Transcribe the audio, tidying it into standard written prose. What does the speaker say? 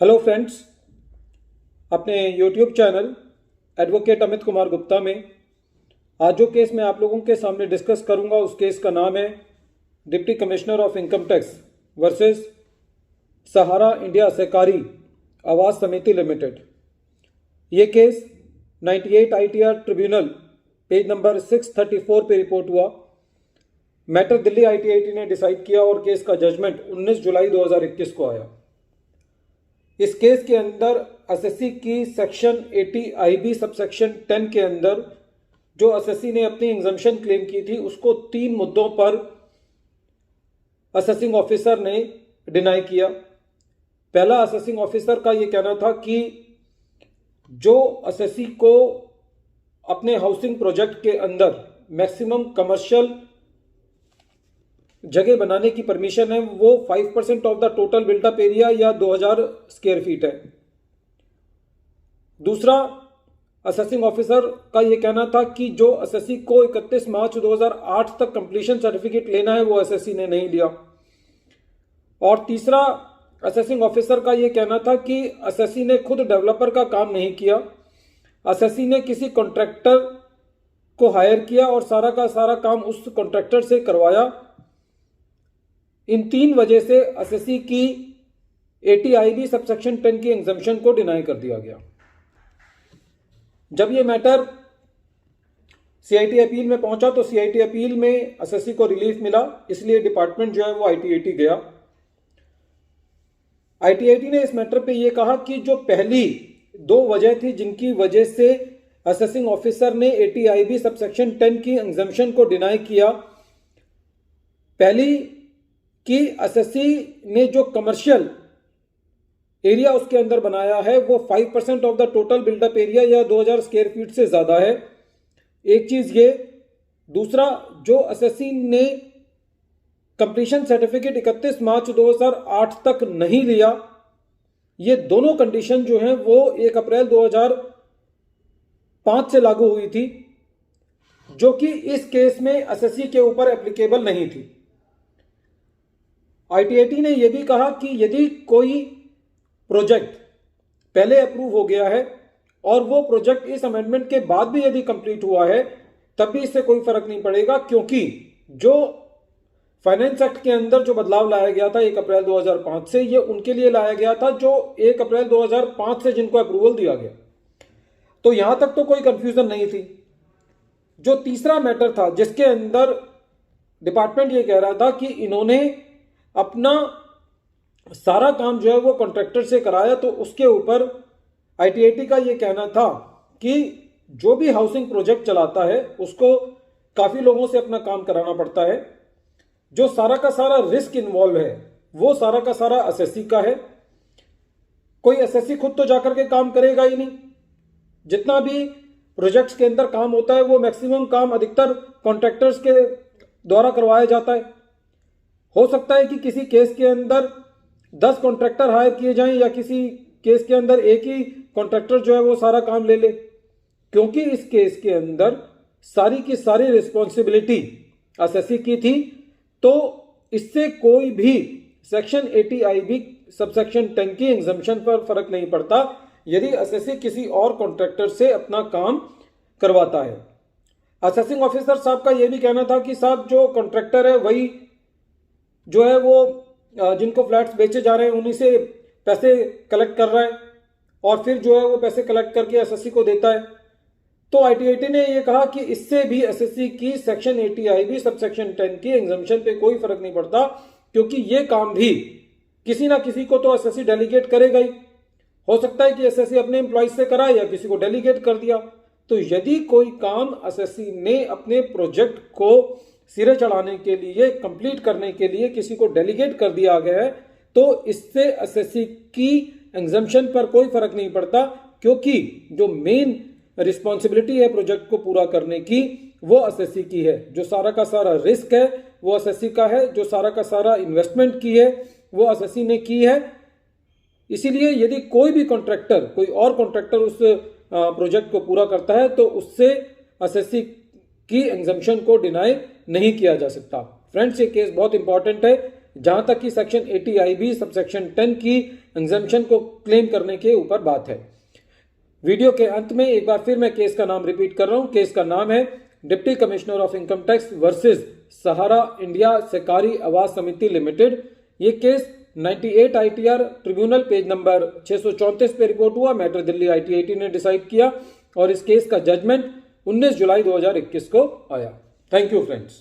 Hello friends, अपने YouTube channel advocate Amit Kumar Gupta में आज जो केस मैं आप लोगों के सामने डिस्कस करूंगा उस केस का नाम है deputy commissioner of income tax versus Sahara India सहकारी आवास समिति लिमिटेड। ये case 98 ITR tribunal page number 634 पे रिपोर्ट हुआ। मैटर दिल्ली ITAT ने डिसाइड किया और केस का जजमेंट 19 जुलाई 2021 को आया। इस केस के अंदर एसएससी की सेक्शन 80 IB सबसेक्शन 10 के अंदर जो एसएससी ने अपनी एग्जम्पशन क्लेम की थी उसको 3 मुद्दों पर असेसिंग ऑफिसर ने डिनाई किया। पहला, असेसिंग ऑफिसर का यह कहना था कि जो एसएससी को अपने हाउसिंग प्रोजेक्ट के अंदर मैक्सिमम कमर्शियल जगह बनाने की परमिशन है वो 5% of the total built up area या 2000 स्क्वायर फीट है। दूसरा, असेसिंग ऑफिसर का यह कहना था कि जो एसएससी को 31 मार्च 2008 तक कंप्लीशन सर्टिफिकेट लेना है वो एसएससी ने नहीं लिया। और तीसरा, असेसिंग ऑफिसर का यह कहना था कि एसएससी ने खुद डेवलपर का काम नहीं किया, एसएससी ने किसी कॉन्ट्रैक्टर को हायर किया और सारा का सारा काम उस कॉन्ट्रैक्टर से करवाया। इन 3 वजह से एसएससी की 80 IB सबसेक्शन 10 की एग्जम्पशन को डिनाई कर दिया गया। जब ये मैटर CIT अपील में पहुंचा तो CIT अपील में एसएससी को रिलीफ मिला, इसलिए डिपार्टमेंट जो है वो ITAT गया। ITAT ने इस मैटर पे ये कहा कि जो पहली 2 वजह थी जिनकी वजह से असेसिंग ऑफिसर ने 80 IB सबसेक्शन 10 की एग्जम्पशन को डिनाई किया, पहली कि एसएससी ने जो कमर्शियल एरिया उसके अंदर बनाया है वो 5% of the total built up area या 2000 स्क्वायर फीट से ज्यादा है। एक चीज ये। दूसरा, जो एसएससी ने कंप्लीशन सर्टिफिकेट 31 मार्च 2008 तक नहीं लिया, ये दोनों कंडीशन जो हैं वो 1 अप्रैल 2005 से लागू हुई थी, जो कि इस केस में एसएससी के ऊपर एप्लीकेबल नहीं थी। ITAT ने यह भी कहा कि यदि कोई प्रोजेक्ट पहले अप्रूव हो गया है और वो प्रोजेक्ट इस अमेंडमेंट के बाद भी यदि कंप्लीट हुआ है तब भी इससे कोई फर्क नहीं पड़ेगा, क्योंकि जो फाइनेंस एक्ट के अंदर जो बदलाव लाया गया था 1 अप्रैल 2005 से, ये उनके लिए लाया गया था जो 1 अप्रैल 2005 से जिनको अप्रूवल दिया गया। तो यहां तक तो कोई कंफ्यूजन नहीं थी। जो तीसरा मैटर था जिसके अंदर डिपार्टमेंट ये कह रहा था कि इन्होंने अपना सारा काम जो है वो कॉन्ट्रैक्टर से कराया, तो उसके ऊपर ITAT का ये कहना था कि जो भी हाउसिंग प्रोजेक्ट चलाता है उसको काफी लोगों से अपना काम कराना पड़ता है। जो सारा का सारा रिस्क इन्वॉल्व है वो सारा का सारा एसएससी का है। कोई एसएससी खुद तो जाकर के काम करेगा ही नहीं। जितना भी प्रोजेक्ट्स के अंदर काम होता है वो मैक्सिमम काम अधिकतर कॉन्ट्रैक्टर्स के द्वारा करवाया जाता है। हो सकता है कि किसी केस के अंदर 10 कॉन्ट्रैक्टर हायर किए जाएं या किसी केस के अंदर एक ही कॉन्ट्रैक्टर जो है वो सारा काम ले ले, क्योंकि इस केस के अंदर सारी की सारी रिस्पॉन्सिबिलिटी एसएससी की थी। तो इससे कोई भी सेक्शन 80 IB सबसेक्शन 10 की एग्जम्पशन पर फर्क नहीं पड़ता यदि एसएससी किसी और कॉन्ट्रैक्टर से अपना काम करवाता है। असेसिंग ऑफिसर साहब का यह भी कहना था कि साहब जो कॉन्ट्रैक्टर है वही जो है वो जिनको फ्लैट्स बेचे जा रहे हैं उन्हीं से पैसे कलेक्ट कर रहा है और फिर जो है वो पैसे कलेक्ट करके एसएससी को देता है। तो ITAT ने ये कहा कि इससे भी एसएससी की सेक्शन 80 IB सबसेक्शन 10 की एग्जम्पशन पे कोई फर्क नहीं पड़ता, क्योंकि ये काम भी किसी ना किसी को तो एसएससी डेलीगेट करेगा ही। हो सकता है कि एसएससी अपने एम्प्लॉइज से कराए या किसी को डेलीगेट कर दिया। तो यदि कोई काम एसएससी ने अपने प्रोजेक्ट को सिरे चढ़ाने के लिए, कंप्लीट करने के लिए किसी को डेलीगेट कर दिया गया है तो इससे एसएससी की एग्जम्पशन पर कोई फर्क नहीं पड़ता, क्योंकि जो मेन रिस्पॉन्सिबिलिटी है प्रोजेक्ट को पूरा करने की वो एसएससी की है। जो सारा का सारा रिस्क है वो एसएससी का है, जो सारा का सारा इन्वेस्टमेंट की है वो एसएससी ने की है। इसीलिए यदि कोई भी कॉन्ट्रैक्टर, कोई और कॉन्ट्रैक्टर उस प्रोजेक्ट को पूरा करता है तो उससे एसएससी की एग्जम्पशन को डिनाई नहीं किया जा सकता। फ्रेंड्स, ये केस बहुत इंपॉर्टेंट है। जहां तक कि सेक्शन 80IB सब सेक्शन 10 की एग्जम्पशन को क्लेम करने के ऊपर बात है। वीडियो के अंत में एक बार फिर मैं केस का नाम रिपीट कर रहा हूं। केस का नाम है deputy commissioner of income tax versus Sahara India सहकारी आवास समिति लिमिटेड। ये case 98 ITR tribunal page number 634 पे रिपोर्ट हुआ। मैटर दिल्ली IT/80 ने डिसाइड किया और इस केस का जजमेंट 19 जुलाई 2021 को आया। Thank you friends.